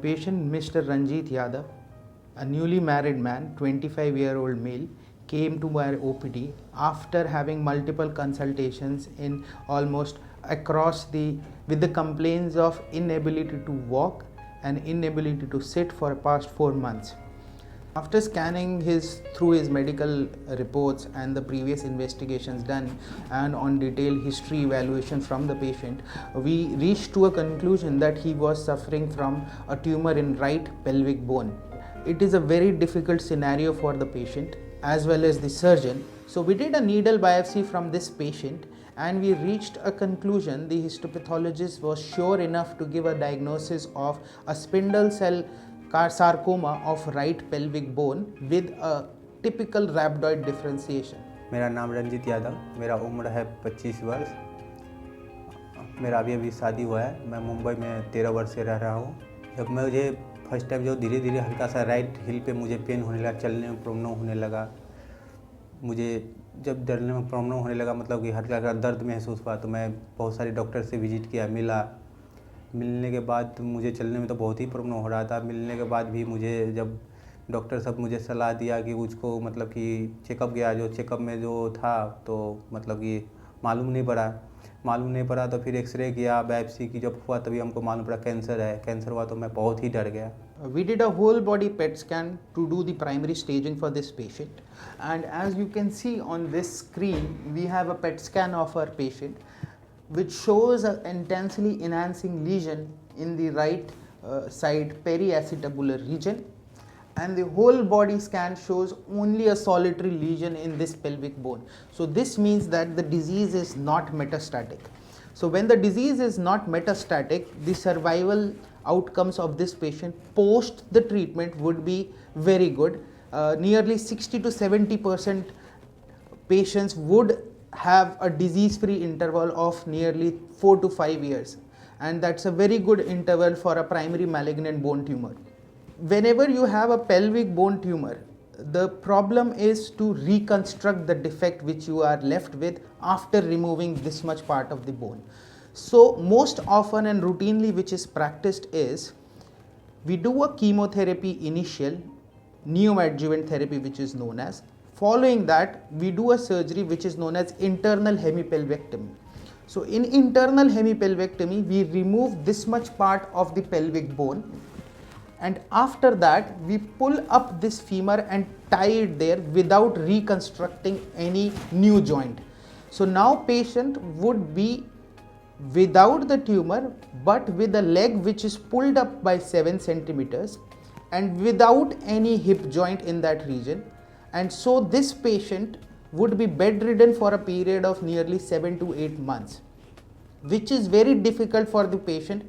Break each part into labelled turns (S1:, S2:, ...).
S1: patient, Mr. Ranjit Yadav, a newly married man, 25-year-old male, came to my OPD after having multiple consultations in almost across with the complaints of inability to walk and inability to sit for the past 4 months. After scanning through his medical reports and the previous investigations done and on detailed history evaluation from the patient, we reached to a conclusion that he was suffering from a tumor in right pelvic bone. It is a very difficult scenario for the patient as well as the surgeon. So we did a needle biopsy from this patient and we reached a conclusion. The histopathologist was sure enough to give a diagnosis of a spindle cell sarcoma of right pelvic bone with a typical rhabdoid differentiation.
S2: मेरा नाम रंजीत यादव, मेरा उम्र है 25 वर्ष। मेरा अभी शादी हुआ है। मैं मुंबई में 13 वर्ष से रह रहा हूँ। जब मुझे फर्स्ट टाइम जो धीरे धीरे हल्का सा राइट हिल पे मुझे पेन होने लगा, चलने में प्रॉब्लम होने लगा, मुझे जब चलने में प्रॉब्लम होने लगा मतलब कि हल्का हल्का दर्द महसूस हुआ, तो मैं बहुत सारे डॉक्टर से विजिट किया, मिलने के बाद मुझे चलने में तो बहुत ही प्रॉब्लम हो रहा था। मिलने के बाद भी मुझे जब डॉक्टर सब मुझे सलाह दिया कि उसको मतलब कि चेकअप गया, जो चेकअप में जो था तो मतलब कि मालूम नहीं पड़ा तो फिर एक्सरे किया, बायोप्सी की, जब हुआ तभी हमको मालूम पड़ा कैंसर है। कैंसर हुआ तो मैं बहुत ही डर गया।
S1: We did a whole body PET scan to do the primary staging for this patient, and as you can see on this screen we have a PET scan of our patient which shows an intensely enhancing lesion in the right side periacetabular region, and the whole body scan shows only a solitary lesion in this pelvic bone. So this means that the disease is not metastatic. So when the disease is not metastatic, the survival outcomes of this patient post the treatment would be very good. Nearly 60 to 70% patients would have a disease-free interval of nearly 4 to 5 years, and that's a very good interval for a primary malignant bone tumor. Whenever you have a pelvic bone tumor, the problem is to reconstruct the defect which you are left with after removing this much part of the bone. So most often and routinely which is practiced is we do a chemotherapy initial, neoadjuvant therapy which is known as. Following that, we do a surgery which is known as internal hemipelvectomy. So in internal hemipelvectomy, we remove this much part of the pelvic bone, and after that we pull up this femur and tie it there without reconstructing any new joint. So now patient would be without the tumor but with a leg which is pulled up by 7 centimeters and without any hip joint in that region. And so this patient would be bedridden for a period of nearly 7 to 8 months, which is very difficult for the patient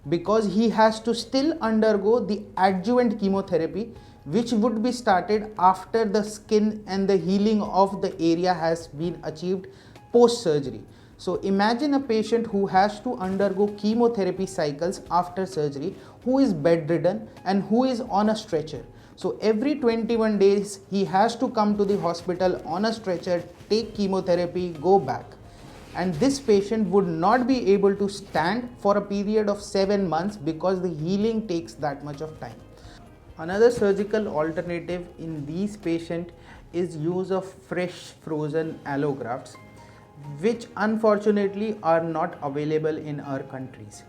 S1: because he has to still undergo the adjuvant chemotherapy which would be started after the skin and the healing of the area has been achieved post surgery. So imagine a patient who has to undergo chemotherapy cycles after surgery, who is bedridden and who is on a stretcher. So every 21 days he has to come to the hospital on a stretcher, take chemotherapy, go back. And this patient would not be able to stand for a period of 7 months because the healing takes that much of time. Another surgical alternative in these patients is use of fresh frozen allografts, which unfortunately are not available in our countries.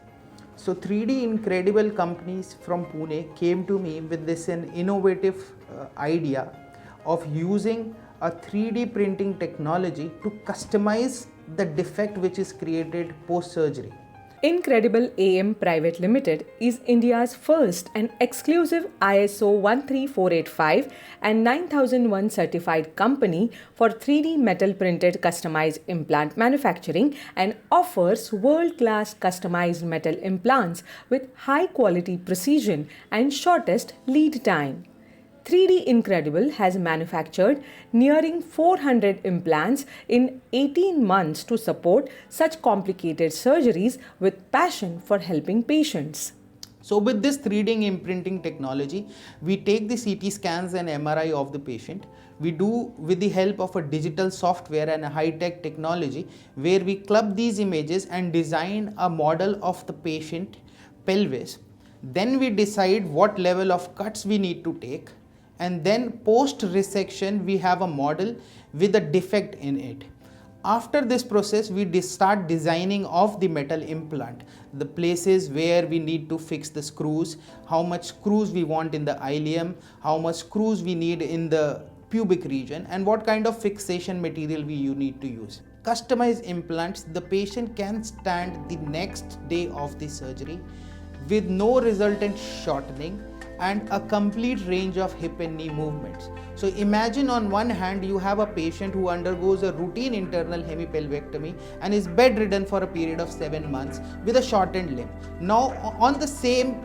S1: So 3D Incredible companies from Pune came to me with this an innovative idea of using a 3D printing technology to customize the defect which is created post surgery.
S3: Incredible AM Private Limited is India's first and exclusive ISO 13485 and 9001 certified company for 3D metal printed customized implant manufacturing and offers world-class customized metal implants with high quality precision and shortest lead time. 3D Incredible has manufactured nearing 400 implants in 18 months to support such complicated surgeries with passion for helping patients.
S1: So with this 3D imprinting technology, we take the CT scans and MRI of the patient. We do with the help of a digital software and a high-tech technology where we club these images and design a model of the patient pelvis. Then we decide what level of cuts we need to take, and then post resection we have a model with a defect in it. After this process, we start designing of the metal implant, the places where we need to fix the screws, how much screws we want in the ilium, how much screws we need in the pubic region, and what kind of fixation material you need to use. Customized implants, the patient can stand the next day of the surgery with no resultant shortening and a complete range of hip and knee movements. So imagine on one hand you have a patient who undergoes a routine internal hemipelvectomy and is bedridden for a period of 7 months with a shortened limb. Now on the same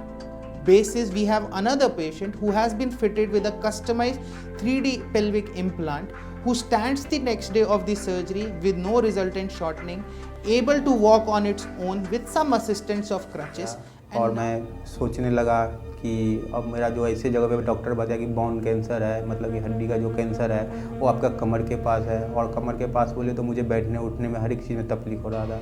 S1: basis we have another patient who has been fitted with a customized 3D pelvic implant who stands the next day of the surgery with no resultant shortening, able to walk on its own with some assistance of crutches.
S2: और मैं सोचने लगा कि अब मेरा जो ऐसे जगह पे डॉक्टर बताया कि बोन कैंसर है, मतलब कि हड्डी का जो कैंसर है वो आपका कमर के पास है, और कमर के पास बोले तो मुझे बैठने उठने में हर एक चीज़ में तकलीफ हो रहा था।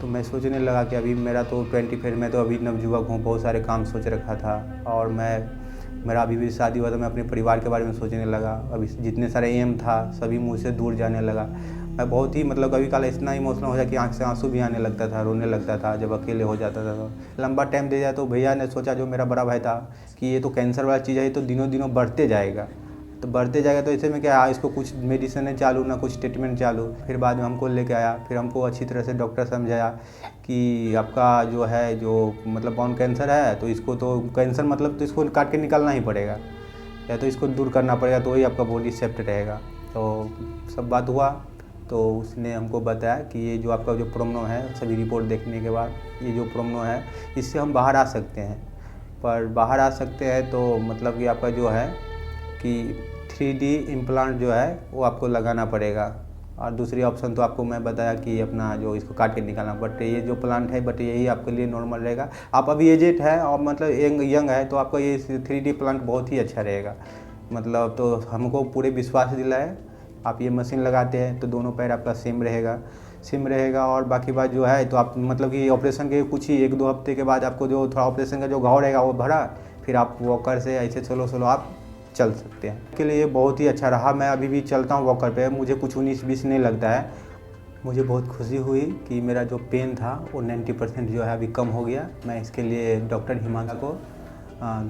S2: तो मैं सोचने लगा कि अभी मेरा तो 25 में तो अभी नवयुवक हूँ, बहुत सारे काम सोच रखा था, और मेरा अभी भी शादी हुआ तो मैं अपने परिवार के बारे में सोचने लगा। अभी जितने सारे एम था सभी मुझसे दूर जाने लगा। मैं बहुत ही मतलब कभी काल इतना इमोशनल हो जाए कि आँख से आंसू भी आने लगता था, रोने लगता था जब अकेले हो जाता था। तो लंबा टाइम दे जाए तो भैया ने सोचा, जो मेरा बड़ा भाई था, कि ये तो कैंसर वाला चीज़ है, ये तो दिनों दिनों बढ़ते जाएगा, तो ऐसे में क्या, इसको कुछ मेडिसिन चालू ना कुछ ट्रीटमेंट चालू। फिर बाद में हमको लेके आया, फिर हमको अच्छी तरह से डॉक्टर समझाया कि आपका जो है जो मतलब बोन कैंसर है, तो इसको तो कैंसर मतलब तो इसको काट के निकालना ही पड़ेगा, या तो इसको दूर करना पड़ेगा, तो वही आपका बॉडी सेफ्ट रहेगा। तो सब बात हुआ, तो उसने हमको बताया कि ये जो आपका जो प्रॉब्लम है, सभी रिपोर्ट देखने के बाद ये जो प्रॉब्लम है इससे हम बाहर आ सकते हैं। पर बाहर आ सकते हैं तो मतलब कि आपका जो है कि 3D इम्प्लांट जो है वो आपको लगाना पड़ेगा, और दूसरी ऑप्शन तो आपको मैं बताया कि अपना जो इसको काट के निकालना। बट ये जो प्लांट है बट यही आपके लिए नॉर्मल रहेगा। आप अभी एजेड है और मतलब यंग है, तो आपका ये 3D प्लांट बहुत ही अच्छा रहेगा। मतलब तो हमको पूरे विश्वास दिलाए, आप ये मशीन लगाते हैं तो दोनों पैर आपका सेम रहेगा। और बाकी बात जो है तो आप मतलब कि ऑपरेशन के कुछ ही 1-2 हफ्ते के बाद आपको जो थोड़ा ऑपरेशन का जो घाव रहेगा वो भरा, फिर आप वॉकर से ऐसे स्लो आप चल सकते हैं। इसके लिए बहुत ही अच्छा रहा। मैं अभी भी चलता हूँ वॉकर पे, मुझे कुछ 19-20 नहीं लगता है। मुझे बहुत खुशी हुई कि मेरा जो पेन था वो 90% जो है अभी कम हो गया। मैं इसके लिए डॉक्टर हिमांशु को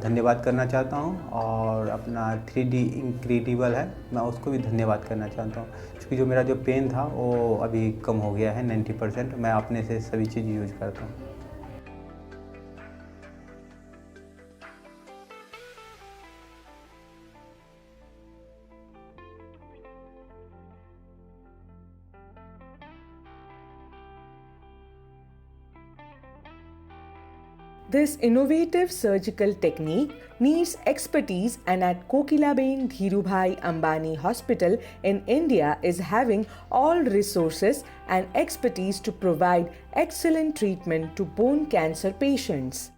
S2: धन्यवाद करना चाहता हूँ, और अपना 3D इनक्रेडिबल है, मैं उसको भी धन्यवाद करना चाहता हूँ, क्योंकि जो मेरा जो पेन था वो अभी कम हो गया है 90%। मैं अपने से सभी चीज़ यूज करता हूँ।
S3: This innovative surgical technique needs expertise, and at Kokilaben Dhirubhai Ambani Hospital in India is having all resources and expertise to provide excellent treatment to bone cancer patients.